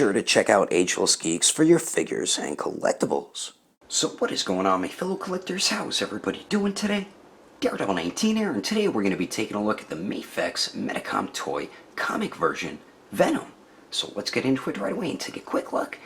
sure to check out Ageless Geeks for your figures and collectibles. So what is going on, my fellow collectors? How's everybody doing today? Daredevil19 here, and today we're going to be taking a look at the Mafex Medicom toy comic version, Venom. So let's get into it right away and take a quick look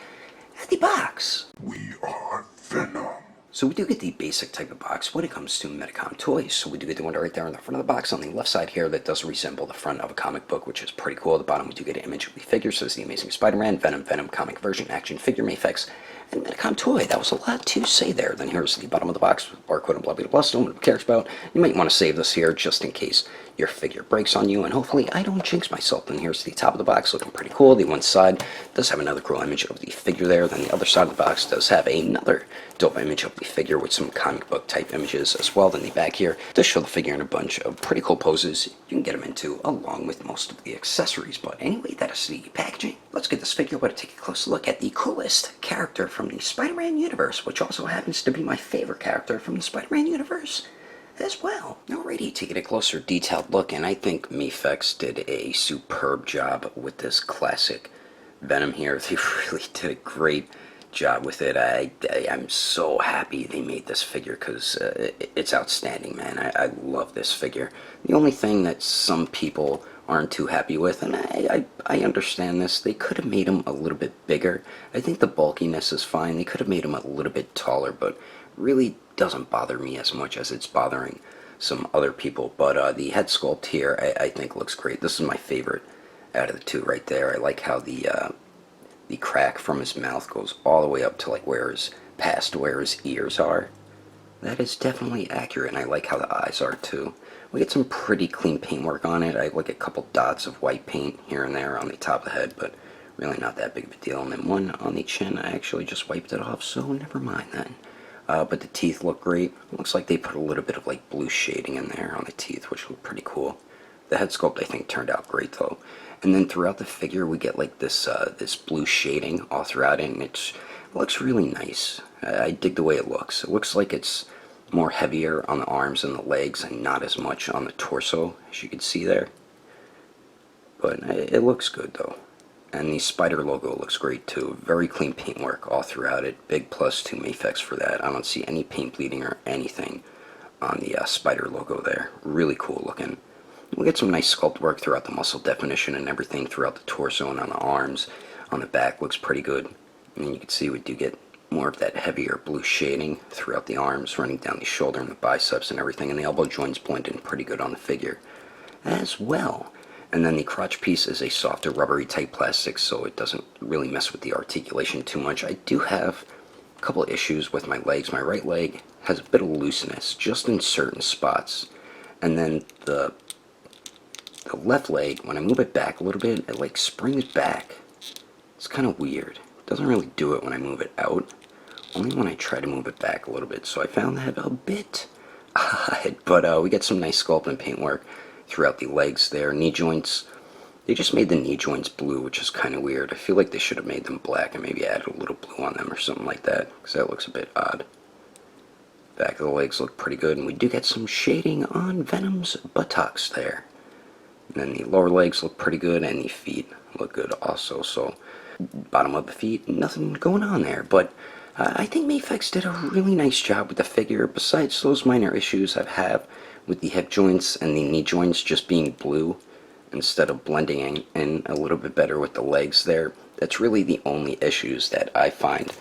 at the box. We are Venom. So we do get the basic type of box when it comes to Medicom toys. So we do get the one right there in the front of the box on the left side here that does resemble the front of a comic book, which is pretty cool. At the bottom we do get an image of the figure, so it's the Amazing Spider-Man, Venom comic version, action figure, Mafex, and Medicom toy. That was a lot to say there. Then here's the bottom of the box with barcode and blah blah blah. So nobody cares about. You might want to save this here just in case your figure breaks on you, and hopefully I don't jinx myself. Then here's the top of the box, looking pretty cool. The one side does have another cool image of the figure there. Then the other side of the box does have another dope image of the figure with some comic book type images as well. Then the back here does show the figure in a bunch of pretty cool poses you can get him into along with most of the accessories. But anyway, that is the packaging. Let's get this figure, but take a close look at the coolest character from the Spider-Man universe, which also happens to be my favorite character from the Spider-Man universe as well. Alrighty, taking a closer detailed look, and I think Mafex did a superb job with this classic Venom here. They really did a great job with it. I'm so happy they made this figure because it's outstanding, man. I love this figure. The only thing that some people aren't too happy with, and I understand this, they could have made him a little bit bigger. I think the bulkiness is fine. They could have made him a little bit taller, but really doesn't bother me as much as it's bothering some other people. But the head sculpt here I think looks great. This is my favorite out of the two right there. I like how the crack from his mouth goes all the way up to like past where his ears are. That is definitely accurate, and I like how the eyes are too. We get some pretty clean paintwork on it. I like a couple dots of white paint here and there on the top of the head, but really not that big of a deal. And then one on the chin, I actually just wiped it off, so never mind then. But the teeth look great. It looks like they put a little bit of like blue shading in there on the teeth, which look pretty cool. The head sculpt I think turned out great though. And then throughout the figure we get like this this blue shading all throughout it, and it looks really nice. I dig the way it looks. It looks like it's more heavier on the arms and the legs and not as much on the torso, as you can see there. But it looks good though. And the spider logo looks great too. Very clean paintwork all throughout it. Big plus to Mafex for that. I don't see any paint bleeding or anything on the spider logo there. Really cool looking. We get some nice sculpt work throughout the muscle definition and everything throughout the torso and on the arms. On the back looks pretty good. And you can see we do get more of that heavier blue shading throughout the arms, running down the shoulder and the biceps and everything. And the elbow joints blend in pretty good on the figure as well. And then the crotch piece is a softer rubbery type plastic, so it doesn't really mess with the articulation too much. I do have a couple issues with my legs. My right leg has a bit of looseness just in certain spots. And then the left leg, when I move it back a little bit, it like springs back. It's kind of weird. It doesn't really do it when I move it out, only when I try to move it back a little bit. So I found that a bit odd. But we get some nice sculpt and paintwork throughout the legs there. Knee joints, they just made the knee joints blue, which is kind of weird. I feel like they should have made them black and maybe added a little blue on them or something like that, because that looks a bit odd. Back of the legs look pretty good, and we do get some shading on Venom's buttocks there. And then the lower legs look pretty good, and the feet look good also. So bottom of the feet, nothing going on there. But I think Mafex did a really nice job with the figure. Besides those minor issues I have with the hip joints and the knee joints just being blue instead of blending in a little bit better with the legs there, that's really the only issues that I find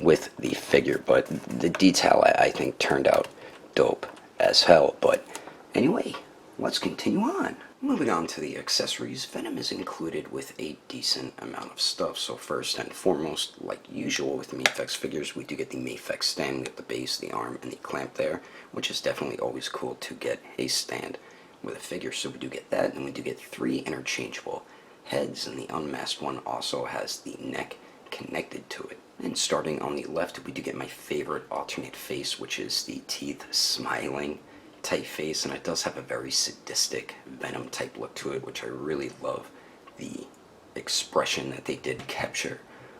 with the figure. But the detail I think turned out dope as hell. But anyway, let's continue on. Moving on to the accessories, Venom is included with a decent amount of stuff. So first and foremost, like usual with Mafex figures, we do get the Mafex stand with the base, the arm, and the clamp there, which is definitely always cool to get a stand with a figure. So we do get that, and we do get 3 interchangeable heads, and the unmasked one also has the neck connected to it. And starting on the left, we do get my favorite alternate face, which is the teeth smiling type face, and it does have a very sadistic Venom type look to it, which I really love the expression that they did capture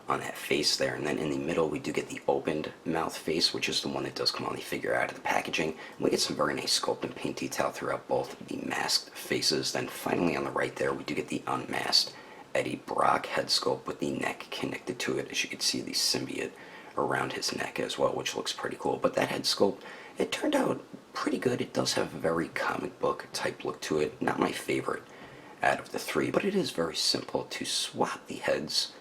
on that face there. And then in the middle we do get the opened mouth face, which is the one that does come on the figure out of the packaging. And we get some very nice sculpt and paint detail throughout both the masked faces. Then finally on the right there we do get the unmasked Eddie Brock head sculpt with the neck connected to it. As you can see, the symbiote around his neck as well, which looks pretty cool. But that head sculpt, it turned out pretty good. It does have a very comic book type look to it. Not my favorite out of the three, but it is very simple to swap the heads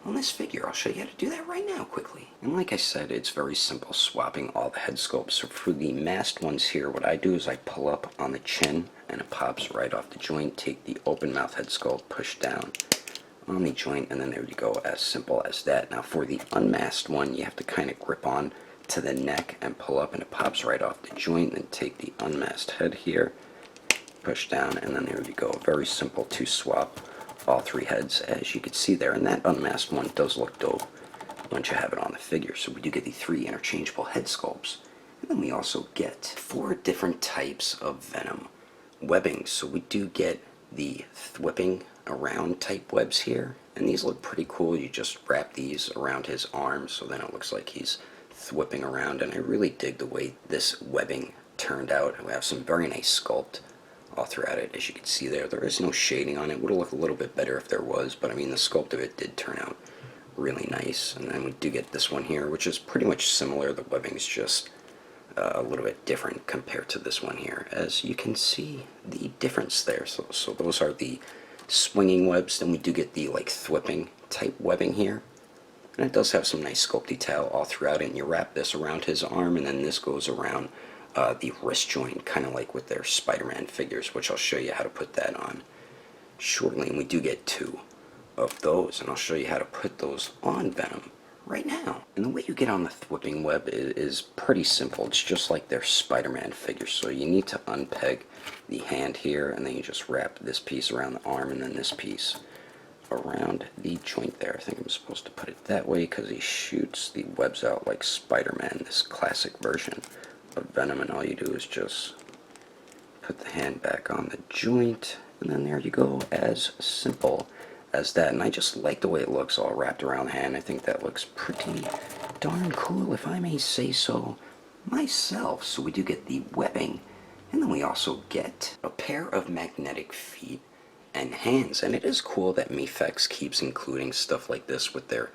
on this figure. I'll show you how to do that right now quickly. And like I said, it's very simple swapping all the head sculpts. So for the masked ones here, what I do is I pull up on the chin and it pops right off the joint. Take the open mouth head sculpt, push down on the joint, and then there you go, as simple as that. Now for the unmasked one, you have to kind of grip on to the neck and pull up and it pops right off the joint. Then take the unmasked head here, push down, and then there you go. Very simple to swap all three heads, as you can see there. And that unmasked one does look dope once you have it on the figure. So we do get the 3 interchangeable head sculpts. And then we also get 4 different types of Venom webbing. So we do get the whipping around type webs here, and these look pretty cool. You just wrap these around his arm, so then it looks like he's whipping around, and I really dig the way this webbing turned out. We have some very nice sculpt all throughout it. As you can see there, there is no shading on it. Would have looked a little bit better if there was, but I mean the sculpt of it did turn out really nice. And then we do get this one here, which is pretty much similar. The webbing's just a little bit different compared to this one here, as you can see the difference there. So those are the swinging webs. Then we do get the like thwipping type webbing here, and it does have some nice sculpt detail all throughout it. And you wrap this around his arm, and then this goes around the wrist joint, kind of like with their Spider-Man figures, which I'll show you how to put that on shortly. And we do get 2 of those, and I'll show you how to put those on Venom right now. And the way you get on the whipping web is pretty simple. It's just like their Spider-Man figures. So you need to unpeg the hand here, and then you just wrap this piece around the arm, and then this piece around the joint there. I think I'm supposed to put it that way because he shoots the webs out like Spider-Man, this classic version of Venom. And all you do is just put the hand back on the joint, and then there you go, as simple as that. And I just like the way it looks all wrapped around the hand. I think that looks pretty darn cool, if I may say so myself. So we do get the webbing, and then we also get a pair of magnetic feet and hands. And it is cool that Mafex keeps including stuff like this with their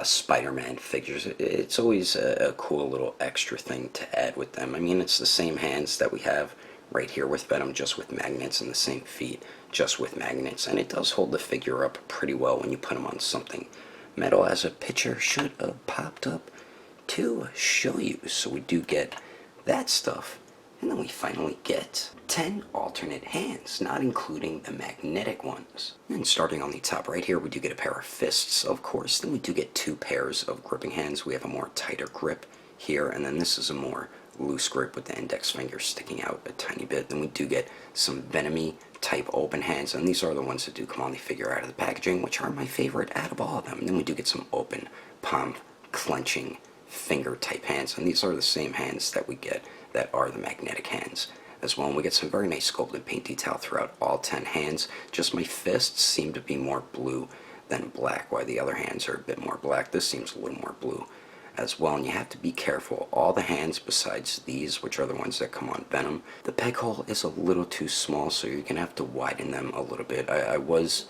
Spider-Man figures. It's always a cool little extra thing to add with them. I mean, it's the same hands that we have right here with Venom, just with magnets, and the same feet, just with magnets. And it does hold the figure up pretty well when you put him on something metal, as a picture should have popped up to show you. So we do get that stuff. And then we finally get 10 alternate hands, not including the magnetic ones. And starting on the top right here, we do get a pair of fists, of course. Then we do get 2 pairs of gripping hands. We have a more tighter grip here, and then this is a more loose grip with the index finger sticking out a tiny bit. Then we do get some Venomy type open hands, and these are the ones that do come on the figure out of the packaging, which are my favorite out of all of them. And then we do get some open palm clenching finger type hands, and these are the same hands that we get that are the magnetic hands as well. And we get some very nice sculpted paint detail throughout all 10 hands. Just my fists seem to be more blue than black, while the other hands are a bit more black. This seems a little more blue as well. And you have to be careful. All the hands besides these, which are the ones that come on Venom, the peg hole is a little too small, so you're gonna have to widen them a little bit. I was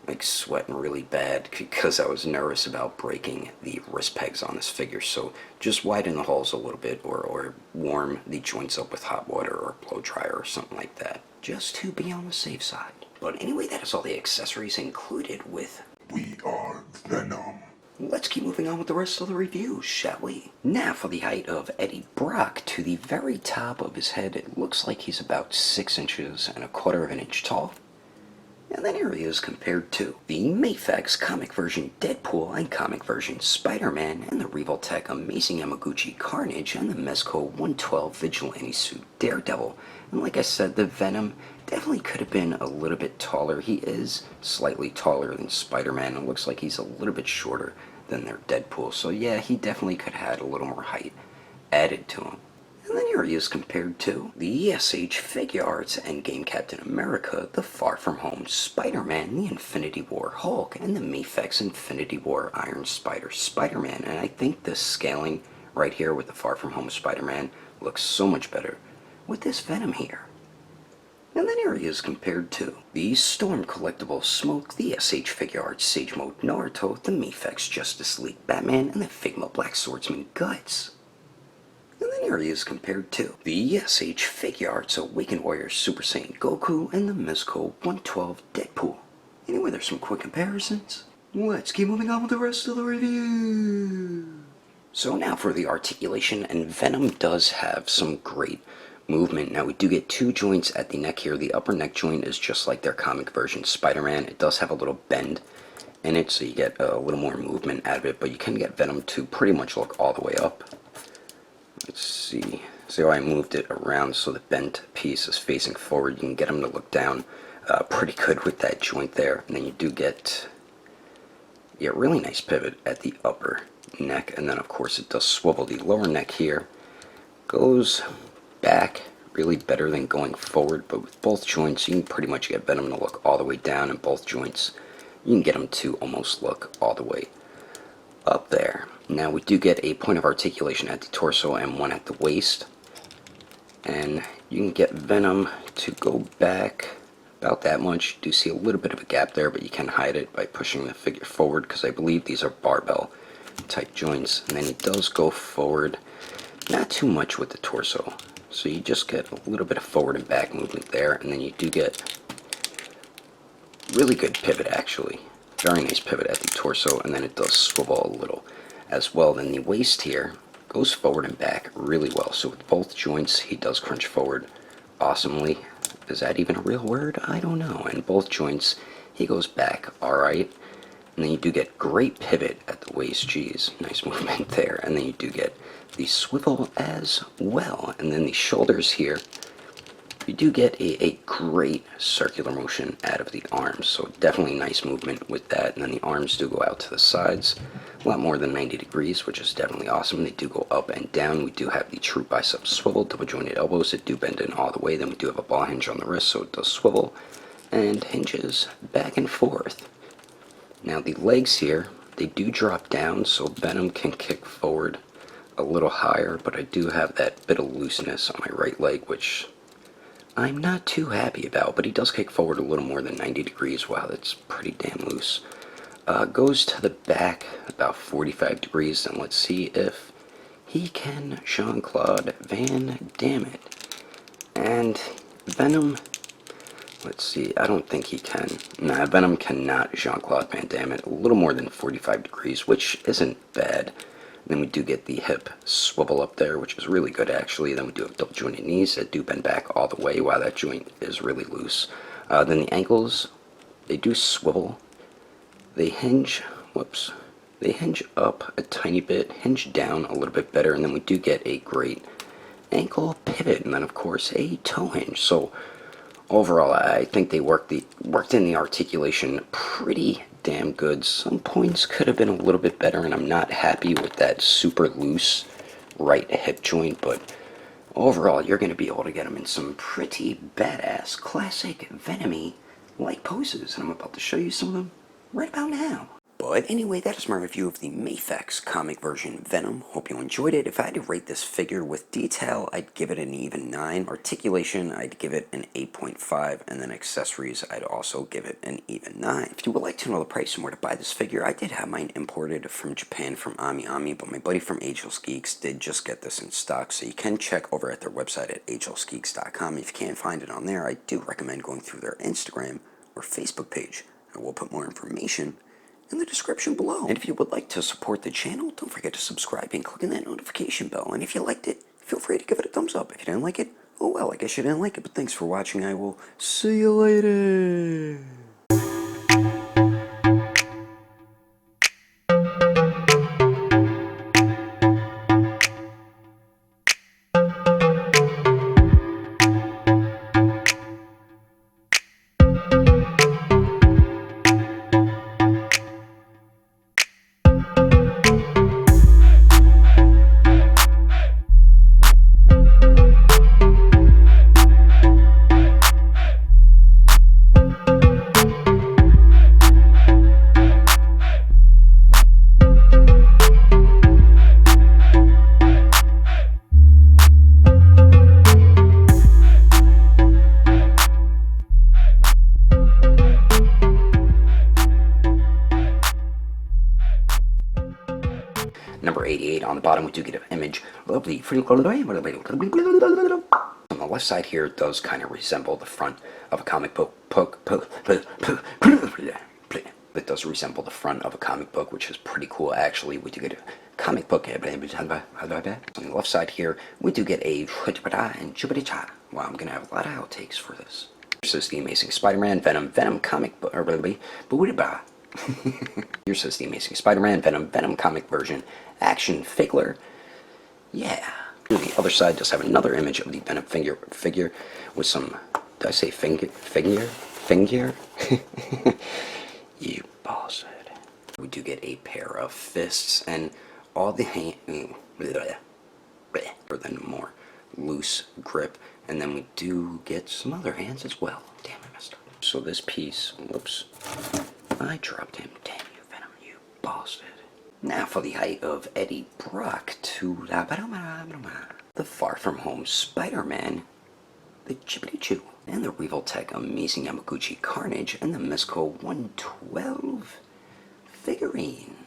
like sweating really bad because I was nervous about breaking the wrist pegs on this figure. So just widen the holes a little bit, or warm the joints up with hot water or blow dryer or something like that, just to be on the safe side. But anyway, that is all the accessories included with We Are Venom. Let's keep moving on with the rest of the review, shall we? Now for the height of Eddie Brock. To the very top of his head, it looks like he's about 6 inches and a quarter of an inch tall. And then here he is compared to the Mafex Comic Version Deadpool and Comic Version Spider-Man, and the Revoltech Amazing Yamaguchi Carnage, and the Mezco 112 Vigilante Suit Daredevil. And like I said, the Venom definitely could have been a little bit taller. He is slightly taller than Spider-Man. It looks like he's a little bit shorter than their Deadpool. So yeah, he definitely could have had a little more height added to him. And then here he is compared to the ESH Figure Arts Endgame Captain America, the Far From Home Spider-Man, the Infinity War Hulk, and the Mafex Infinity War Iron Spider Spider-Man. And I think the scaling right here with the Far From Home Spider-Man looks so much better with this Venom here. And then here he is compared to the Storm Collectible Smoke, the SH Figure Arts Sage Mode Naruto, the Mafex Justice League Batman, and the Figma Black Swordsman Guts. And then here he is compared to the SH Figure Arts Awakened Warrior Super Saiyan Goku and the Mezco 112 Deadpool. Anyway, there's some quick comparisons. Let's keep moving on with the rest of the review. So now for the articulation, and Venom does have some great movement. Now we do get two joints at the neck here. The upper neck joint is just like their comic version Spider-Man. It does have a little bend in it, so you get a little more movement out of it, but you can get Venom to pretty much look all the way up. Let's see how I moved it around so the bent piece is facing forward. You can get him to look down pretty good with that joint there. And then you do get a really nice pivot at the upper neck, and then of course it does swivel. The lower neck here goes back really better than going forward, but with both joints you can pretty much get Venom to look all the way down, and both joints you can get him to almost look all the way up there. Now we do get a point of articulation at the torso and one at the waist, and you can get Venom to go back about that much. You do see a little bit of a gap there, but you can hide it by pushing the figure forward, because I believe these are barbell type joints. And then he does go forward, not too much with the torso, so you just get a little bit of forward and back movement there, and then you do get really good pivot, actually very nice pivot at the torso, and then it does swivel a little as well. Then the waist here goes forward and back really well, so with both joints he does crunch forward awesomely. Is that even a real word? I don't know. And both joints he goes back alright. And then you do get great pivot at the waist. Geez, nice movement there. And then you do get the swivel as well. And then the shoulders here, you do get a great circular motion out of the arms. So definitely nice movement with that. And then the arms do go out to the sides a lot more than 90 degrees, which is definitely awesome. They do go up and down. We do have the true bicep swivel, double jointed elbows that do bend in all the way. Then we do have a ball hinge on the wrist, so it does swivel and hinges back and forth. Now the legs here, they do drop down, so Venom can kick forward a little higher, but I do have that bit of looseness on my right leg, which I'm not too happy about, but he does kick forward a little more than 90 degrees. Wow, that's pretty damn loose. Goes to the back about 45 degrees, and let's see if he can Jean-Claude Van Damme it. And Venom, let's see, I don't think he can. Nah, Venom cannot Jean-Claude Van Damme it. A little more than 45 degrees, which isn't bad. Then we do get the hip swivel up there, which is really good actually. Then we do have double jointed knees that do bend back all the way. Wow, that joint is really loose. Then the ankles, they do swivel. They hinge, they hinge up a tiny bit, hinge down a little bit better, and then we do get a great ankle pivot, and then of course a toe hinge. So overall, I think they worked in the articulation pretty damn good. Some points could have been a little bit better, and I'm not happy with that super loose right hip joint, but overall, you're going to be able to get them in some pretty badass, classic Venom-y like poses, and I'm about to show you some of them right about now. But anyway, that is my review of the Mafex comic version Venom. Hope you enjoyed it. If I had to rate this figure with detail, I'd give it an even 9. Articulation, I'd give it an 8.5. And then accessories, I'd also give it an even 9. If you would like to know the price and where to buy this figure, I did have mine imported from Japan from Ami, but my buddy from Agelessgeeks did just get this in stock, so you can check over at their website at agelessgeeks.com. If you can't find it on there, I do recommend going through their Instagram or Facebook page. I will put more information in the description below. And if you would like to support the channel, don't forget to subscribe and click on that notification bell. And if you liked it, feel free to give it a thumbs up. If you didn't like it, oh well, I guess you didn't like it. But thanks for watching. I will see you later. bottom, we do get an image. On the left side here, it does kind of resemble the front of a comic book. It does resemble the front of a comic book, which is pretty cool, actually. We do get a comic book. On the left side here, we do get a... Wow, I'm going to have a lot of outtakes for this. This is the Amazing Spider-Man Venom comic book. Here says the Amazing Spider-Man Venom comic version action figure. Yeah. The other side does have another image of the Venom figure with some... Did I say finger? You bastard. We do get a pair of fists and all the then more loose grip, and then we do get some other hands as well. Damn, I messed up. So this piece, whoops, I dropped him. Damn you, Venom, you bastard. Now for the height of Eddie Brock to the Far From Home Spider-Man, the Chippity Chew, and the Revoltech Amazing Yamaguchi Carnage, and the Mesco 112 figurine.